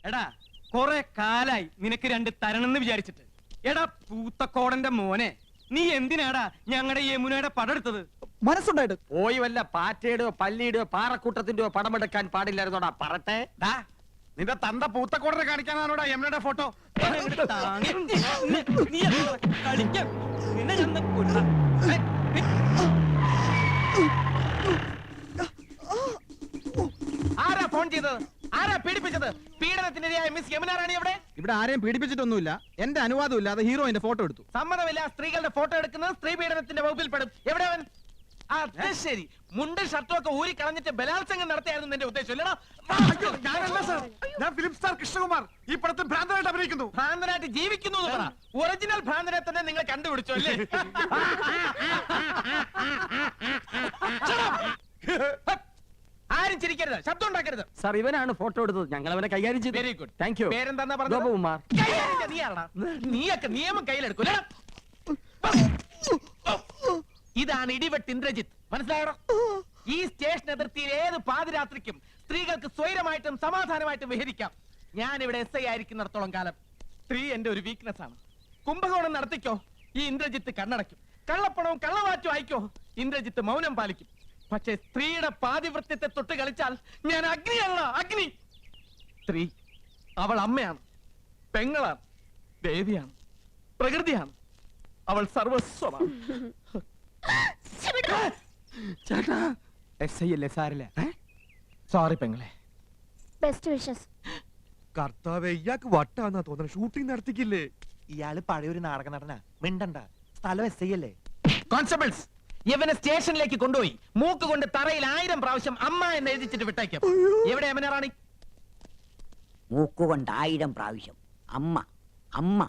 എടാ കൊറേ കാലായി നിനക്ക് രണ്ട് തരണെന്ന് വിചാരിച്ചിട്ട്. എടാ പൂത്തക്കോടന്റെ മോനെ, നീ എന്തിനാടാ ഞങ്ങളുടെ യമുനയുടെ പടെടുത്തത്? മനസ്സുണ്ടായിട്ട് പോയി വല്ല പാറ്റയുടെയോ പല്ലിയുടെയോ പാറക്കൂട്ടത്തിന്റെയോ പടമെടുക്കാൻ പാടില്ലായിരുന്നോടാ പറട്ടെ. നിന്റെ തന്ത പൂത്തക്കോടനെ കാണിക്കാനാണോടാ യമുനയുടെ ഫോട്ടോ? ആരാ ഫോൺ ചെയ്തത്? ആരാ പീഡിപ്പിച്ചത്? പീഡനത്തിനിരയായ മിസ് യമുന റാണി എവിടെ? ഇവിടെ ആരെയും പീഡിപ്പിച്ചിട്ടൊന്നുമില്ല. എന്റെ അനുവാദം ഇല്ലാതെ ഹീറോയിന്റെ ഫോട്ടോ എടുത്തു. സമ്മതമില്ല. സ്ത്രീകളുടെ ഫോട്ടോ എടുക്കുന്നത് സ്ത്രീ പീഡനത്തിന്റെ വകുപ്പിൽ പെടും. എവിടെ അവൻ? അത് ശരി, മുണ്ടും ഷർട്ടും ഒക്കെ ഊരി കളഞ്ഞിട്ട് ബലാത്സംഗം നടത്തിയായിരുന്നു എന്റെ ഉദ്ദേശം അല്ലടാ? ഞാനല്ല സർ, ഞാൻ ഫിലിം സ്റ്റാർ കൃഷ്ണകുമാർ. ഈ പടത്തിൽ ഭ്രാന്തനായിട്ട് അഭിനയിക്കുന്നു. ഭ്രാന്തനായിട്ട് ജീവിക്കുന്നു എന്ന് പറ. ഒറിജിനൽ ഭ്രാന്തനെ തന്നെ നിങ്ങൾ കണ്ടുപിടിച്ചു അല്ലേ? ആരും ചിരിക്കരുത്, ശബ്ദം ഉണ്ടാക്കരുത്. സാർ, ഇവനാണ് ഫോട്ടോ എടുത്തത്. ഞങ്ങൾ അവനെ കൈകാര്യം ചെയ്തു. Very good, thank you. പേരെന്താ പറഞ്ഞത്? ഗോപകുമാർ. നീയൊക്കെ നിയമം കയ്യിലെടുക്കൂല. ഇതാണ് ഇടിവെട്ട് ഇന്ദ്രജിത്ത്, മനസ്സിലായോ? ഈ സ്റ്റേഷൻ അതിർത്തിയിൽ ഏത് പാതിരാത്രിക്കും സ്ത്രീകൾക്ക് സ്വൈരമായിട്ടും സമാധാനമായിട്ടും വിഹരിക്കാം. ഞാൻ ഇവിടെ SI ആയിരിക്കുന്നിടത്തോളം കാലം സ്ത്രീ എന്റെ ഒരു വീക്ക്നെസ് ആണ്. കുംഭകോണം നടത്തിക്കോ, ഈ ഇന്ദ്രജിത്ത് കണ്ണടയ്ക്കും. കള്ളപ്പണവും കള്ളവാറ്റും ആയിക്കോ, ഇന്ദ്രജിത്ത് മൗനം പാലിക്കും. പക്ഷേ സ്ത്രീയുടെ പാതിവൃത്യത്തെ തൊട്ട് കളിച്ചാൽ ഞാൻ അഗ്നിയല്ല, അഗ്നി. സ്ത്രീ അവൾ അമ്മയാണ്, പെങ്ങളാണ്, ദേവിയാണ്, പ്രകൃതിയാണ്. അവൾ സർവസ്വമാണ്. ചേട്ടാ, SI അല്ലേ? സാരില്ല. സോറി പെങ്ങളെ. Best wishes. കർത്താവേ, ഇയാൾക്ക് വട്ടാന്നാ തോന്നുന്നത്. ഷൂട്ടിംഗ് നടത്തിക്കില്ലേ? ഇയാള് പഴയൊരു നാടക നടനാ. മിണ്ടണ്ട, സ്ഥലം SI അല്ലേ? കോൺസ്റ്റബിൾസ്, ഇവനെ സ്റ്റേഷനിലേക്ക് കൊണ്ടുപോയി മൂക്ക് കൊണ്ട് തറയിൽ 1000 പ്രാവശ്യം അമ്മ എന്ന് എഴുതിച്ചിട്ട് വിട്ടേക്കാം. എവിടെ യമുന റാണി? മൂക്കുകൊണ്ട് 1000 പ്രാവശ്യം അമ്മ അമ്മ.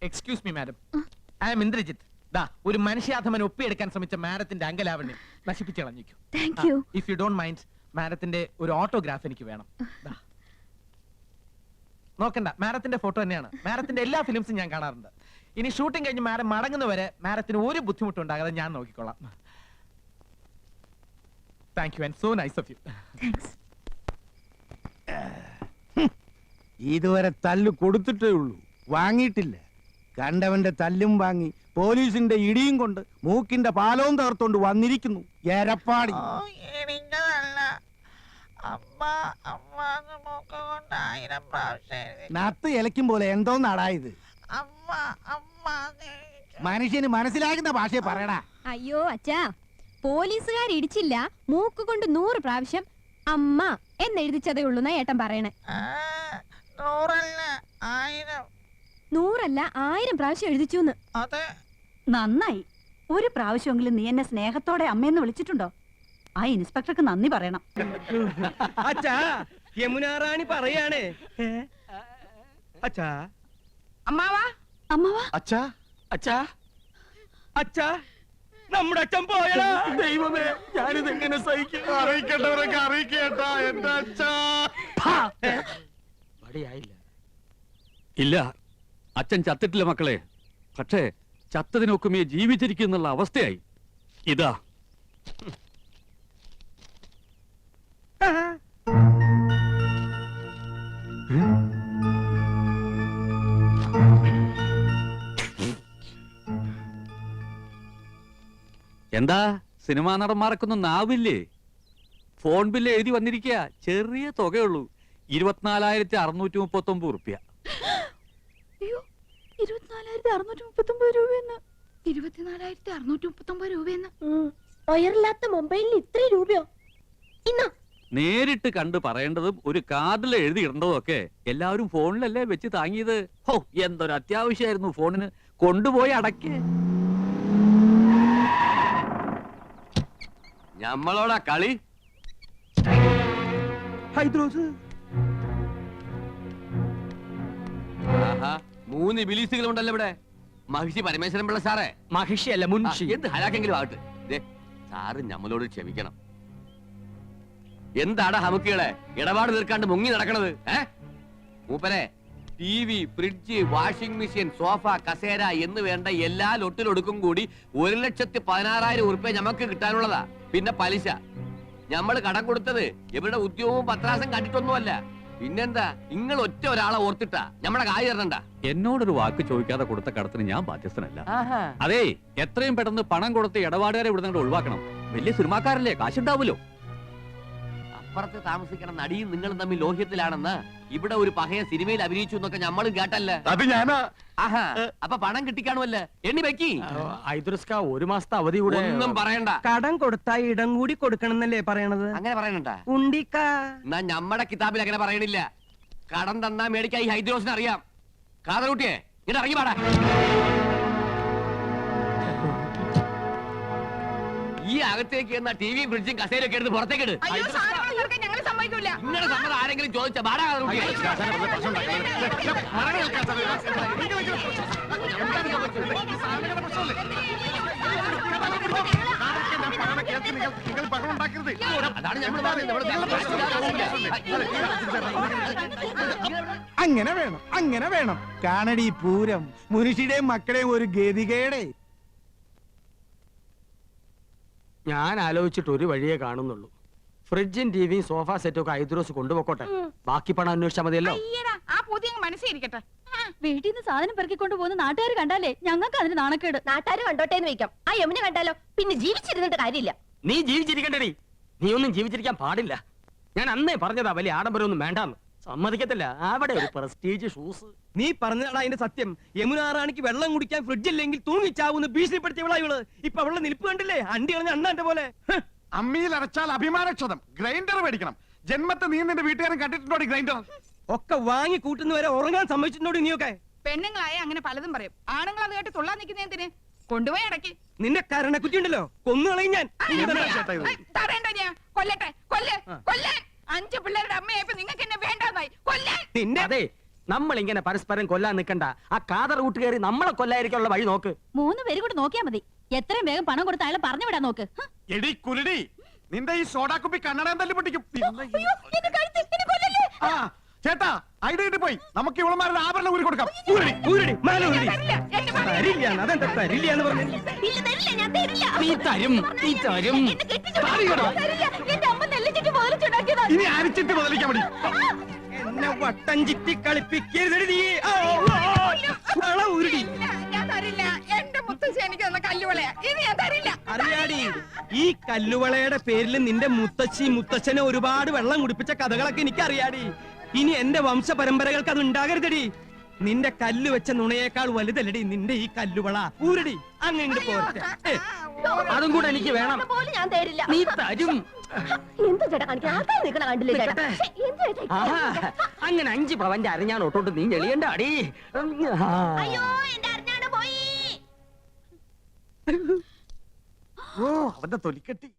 Excuse me madam, I am Indrajith. ദാ ഒരു മനുഷ്യാധമൻ ഒപ്പിയെടുക്കാൻ ശ്രമിച്ച മാഡത്തിന്റെ അങ്കലാവണ്യം നശിപ്പിച്ചു കളഞ്ഞിരിക്കും. Thank you. If you don't mind, മാഡത്തിന്റെ ഒരു ഓട്ടോഗ്രാഫ് എനിക്ക് വേണം. നോക്കണ്ട, മാഡത്തിന്റെ ഫോട്ടോ തന്നെയാണ്. മാഡത്തിന്റെ എല്ലാ ഫിലിംസും ഞാൻ കാണാറുണ്ട്. ഇനി ഷൂട്ടിംഗ് കഴിഞ്ഞ് മാഡം മടങ്ങുന്നവരെ മാഡത്തിന് ഒരു ബുദ്ധിമുട്ടും ഉണ്ടാകാതെ ഞാൻ നോക്കിക്കൊള്ളാം. Thank you and so nice of you. ഇതുവരെ തല്ല് കൊടുത്തിട്ടേ ഉള്ളൂ, വാങ്ങിയിട്ടില്ല. കണ്ടവന്റെ തല്ലും വാങ്ങി പോലീസിന്റെ ഇടിയും കൊണ്ട് മൂക്കിന്റെ പാലവും തകർത്തോണ്ട് വന്നിരിക്കുന്നു എരപ്പാടി. നത്ത് ഇലക്കും പോലെ എന്തോന്നാടാ ഇത്? മനുഷ്യന് മനസ്സിലാകുന്ന ഭാഷയെ പറയടാ. അയ്യോ അച്ഛാ, പോലീസുകാർ ഇടിച്ചില്ല, മൂക്ക് കൊണ്ട് 100 പ്രാവശ്യം അമ്മ എന്നെഴുതിച്ചതേ ഉള്ളൂ എന്നാ ഏട്ടൻ പറയണേ. 100 അല്ല 1000 പ്രാവശ്യം എഴുതിച്ചു. നന്നായി. ഒരു പ്രാവശ്യമെങ്കിലും നീ എന്നെ സ്നേഹത്തോടെ അമ്മയെന്ന് വിളിച്ചിട്ടുണ്ടോ? ആ ഇൻസ്പെക്ടർക്ക് നന്ദി പറയണം. അച്ഛാ, യമുന റാണി പറയാണ്. അച്ഛാ, അമ്മാവാ, അമ്മവാ. അച്ഛാ, അച്ഛാ, അച്ഛാ, നമ്മുടെ അച്ഛൻ പോയടാ. ദൈവമേ, ഞാനിത് എങ്ങനെ സഹിക്കും? അറിയിക്കേണ്ടവരൊക്കെ അറിയിക്കേട്ടാ എന്റെ അച്ഛാ. മടിയായില്ല. ഇല്ല, അച്ഛൻ ചത്തിട്ടില്ല മക്കളെ. പക്ഷേ ചത്തതിനൊക്കുമേ ജീവിച്ചിരിക്കുന്നുള്ള അവസ്ഥയായി. ഇതാ എന്താ സിനിമാ നടന്മാർക്കൊന്നും നാവില്ലേ? ഫോൺ ബില്ല് എഴുതി വന്നിരിക്കുക. ചെറിയ തുകയുള്ളൂ, 24,639 റുപ്യ. 24,639 രൂപയെന്ന്. 24,639 രൂപയെന്ന്. വയറില്ലാത്ത മൊബൈലിന് ഇത്രയും രൂപയോ? നേരിട്ട് കണ്ട് പറയേണ്ടതും ഒരു കാർഡിൽ എഴുതി ഇടേണ്ടതും ഒക്കെ എല്ലാവരും ഫോണിലല്ലേ വെച്ച് താങ്ങിയത്. ഹോ, എന്തൊരു അത്യാവശ്യമായിരുന്നു ഫോണിന്. കൊണ്ടുപോയി അടക്കേ. ഞമ്മളോടാ കളി. ഹൈദ്രോസ്, 3 ബിലീസുകളുണ്ടല്ലോ ഇവിടെ. മഹിഷി പരമേശ്വരൻ പിള്ള സാറേ. മഹിഷി അല്ല, മുൻഷി. എന്ത് ഹലാക്കെങ്കിലും ആകട്ടെ, സാറ് ഞമ്മളോട് ക്ഷമിക്കണം. എന്താടാ ഹമുക്കികളെ ഇടപാട് തീർക്കാണ്ട് മുങ്ങി നടക്കണത്? മൂപ്പരെ TV, fridge, washing machine, sofa, കസേര എന്ന് വേണ്ട എല്ലാ ലൊട്ടിലൊടുക്കും കൂടി 1,16,000 ഉറുപ്പ്യ ഞമ്മക്ക് കിട്ടാനുള്ളതാ. പിന്നെ പലിശ. ഞമ്മള് കടം കൊടുത്തത് ഇവരുടെ ഉദ്യോഗവും പത്രാസം കണ്ടിട്ടൊന്നുമല്ല. പിന്നെന്താ നിങ്ങൾ ഒറ്റ ഒരാളെ ഓർത്തിട്ടാ നമ്മളെ കായ് തരണ്ട. എന്നോടൊരു വാക്ക് ചോദിക്കാതെ കൊടുത്ത കടത്തിന് ഞാൻ ബാധ്യസ്ഥനല്ല. അതേ, എത്രയും പെട്ടെന്ന് പണം കൊടുത്ത് ഇടപാടുകാരെ ഇവിടെ നിന്ന് ഒഴിവാക്കണം. വലിയ സിനിമാക്കാരല്ലേ, കാശുണ്ടാവുമല്ലോ. അപ്പുറത്ത് താമസിക്കണ നടിയും നിങ്ങളും തമ്മിൽ ലോഹ്യത്തിലാണെന്ന് ഇവിടെ ഒരു പഹയ സിനിമയിൽ അഭിനയിച്ചു എന്നൊക്കെ നമ്മളും കേട്ടല്ലേ. അത് ഞാനാ. ആഹാ, അപ്പൊ പണം കിട്ടിക്കാണുമല്ലേ? എണ്ണി വെക്കി. ഒരു മാസത്തെ അവധി ഒന്നും പറയണ്ട. കടം കൊടുത്താ ഇടം കൂടി കൊടുക്കണം എന്നല്ലേ പറയണത്? അങ്ങനെ പറയണണ്ട. ഉണ്ടിക്ക എന്നാ നമ്മടെ കിതാബിൽ അങ്ങനെ പറയണില്ല. കടം തന്നാ മേടിക്കാ ഈ ഹൈദ്രോസിന് അറിയാം. കാതറൂട്ടിയെ ഇങ്ങോട്ട് ഇറങ്ങി പാടാ. ഈ അകത്തേക്ക് എന്നാ ടിവിയും ഫ്രിഡ്ജും കസേരയൊക്കെ എടുത്ത് പുറത്തേക്ക് ഇട്. ഇങ്ങനെ സമ്മതം ആരെങ്കിലും ചോദിച്ച പാടാ കാതറൂട്ടിയെ. നിങ്ങൾ ബഹളം ഉണ്ടാക്കരുത്. അതാണ് നമ്മൾ പറയുന്നത്. അങ്ങനെ വേണം, അങ്ങനെ വേണം. കാണടി പൂരം, മുനുഷിയുടെയും മക്കളെയും ഒരു ഗതികേടെ. ഞാൻ ആലോചിച്ചിട്ട് ഒരു വഴിയേ കാണുന്നുള്ളൂ. ഫ്രിഡ്ജും ടിവിയും സോഫ സെറ്റും ഒക്കെ ഹൈദ്രോസ് കൊണ്ടുപോക്കോട്ടെ. ബാക്കി പണം അന്വേഷിച്ചാൽ മതിയല്ലോ. ആ പുതിയ മനസ്സിരിക്കട്ടെ. വീട്ടിൽ നിന്ന് സാധനം പെറുക്കിക്കൊണ്ട് പോകുന്ന നാട്ടുകാർ കണ്ടാലേ ഞങ്ങൾക്ക് അതിന് നാണക്കേട്. നാട്ടുകാർ കണ്ടോട്ടേന്ന് വെക്കാം. ആ യമുന കണ്ടാലോ? പിന്നെ ജീവിച്ചിരുന്നിട്ട് കാര്യമില്ല. നീ ജീവിച്ചിരിക്കണ്ടേ? നീ ഒന്നും ജീവിച്ചിരിക്കാൻ പാടില്ല. ഞാൻ അന്നേ പറഞ്ഞതാ വലിയ ആഡംബരമൊന്നും വേണ്ടാന്ന്. സമ്മതിക്കത്തില്ല. അവിടെ ഒരു പ്രസ്റ്റീജ് ഷൂസ്. നീ പറഞ്ഞതാ അതിന്റെ സത്യം. യമുന റാണിക്ക് വെള്ളം കുടിക്കാൻ ഫ്രിഡ്ജ് ഇല്ലെങ്കിൽ തൂങ്ങിച്ചാവുന്ന ഭീഷണിപ്പെടുത്തിയവളാ ഇവള്. ഇപ്പൊ അവളുടെ നിൽപ്പ് കണ്ടില്ലേ? അണ്ടി കളഞ്ഞ അണ്ണാന്റെ പോലെ. അമ്മിയിൽ അരച്ചാൽ അഭിമാനക്ഷതം. ഗ്രൈൻഡർ മേടിക്കണം. ജന്മത്തെ നീ നിന്റെ വീട്ടുകാരൻ കണ്ടിട്ടുണ്ടോ ഗ്രൈൻഡർ? ഒക്കെ വാങ്ങി കൂട്ടുന്നവരെ ഉറങ്ങാൻ സമ്മതിച്ചിട്ടുണ്ടോ നീയൊക്കെ? പെണ്ണുങ്ങളായ അങ്ങനെ പലതും പറയും. ആണുങ്ങൾ അത് കേട്ട് തുള്ളാൻ നിൽക്കുന്ന എന്തിന്? കൊണ്ടുപോയി അടക്കി നിന്റെ കരണക്കുറ്റി ഉണ്ടല്ലോ, കൊന്നുകളയും ഞാൻ. തടയണ്ട. ഞാൻ കൊല്ലട്ടെ. കൊല്ലാൻ 5 പിള്ളേരുടെ അമ്മയായപ്പോ നിങ്ങൾക്ക് എന്നെ വേണ്ടാതായി. കൊല്ലാൻ. നിന്റെ അതെ, നമ്മൾ ഇങ്ങനെ പരസ്പരം കൊല്ലാൻ നിൽക്കണ്ട. ആ കാതർ കൂട്ട് കയറി നമ്മളെ കൊല്ലായിരിക്കാനുള്ള വഴി നോക്ക്. 3 പേര് കൂടെ നോക്കിയാ മതി. എത്രയും വേഗം പണം കൊടുത്ത് അയാളെ പറഞ്ഞു വിടാൻ നോക്ക്. എടി കുരുടി, നിന്റെ ഈ സോഡാ കുപ്പി കണ്ണട തല്ലി പൊട്ടിക്കും. ആ ചേട്ടാ, ഐഡിയ കിട്ടി പോയി. നമുക്ക് ഇവളമാരുടെ ആഭരണം ഊരി കൊടുക്കാം. ഇനി അരിച്ചിട്ട് മുതലിക്കാൻ മതി. എന്നെ വട്ടം ചിറ്റി കളിപ്പിക്കരുത് നീ. അറിയാടി, ഈ കല്ലുവളയുടെ പേരിൽ നിന്റെ മുത്തശ്ശി മുത്തച്ഛനെ ഒരുപാട് വെള്ളം കുടിപ്പിച്ച കഥകളൊക്കെ എനിക്കറിയാടി. ഇനി എന്റെ വംശപരമ്പരകൾക്ക് അത് ഉണ്ടാകരുതടി. നിന്റെ കല്ല് വെച്ച നുണയേക്കാൾ വലുതല്ലടി നിന്റെ ഈ കല്ലുവള. ഊരടി അങ്ങനെ പോരട്ടെ. അതും കൂടെ എനിക്ക് വേണം. ഞാൻ തരില്ല. നീ തരും. എന്ത് ചേട്ടാ കാണിക്കാൻ? ആൾക്കാർ നിൽക്കണ കണ്ടില്ലേ ചേട്ടാ? അങ്ങനെ 5 പവന്റെ അരഞ്ഞാണ് ഒട്ടോട്ട് നീ ഞെളിയണ്ട അടി. അയ്യോ, എന്റെ അറിഞ്ഞാണ് പോയി. ഓ, അവന്റെ തൊലിക്കെട്ടി.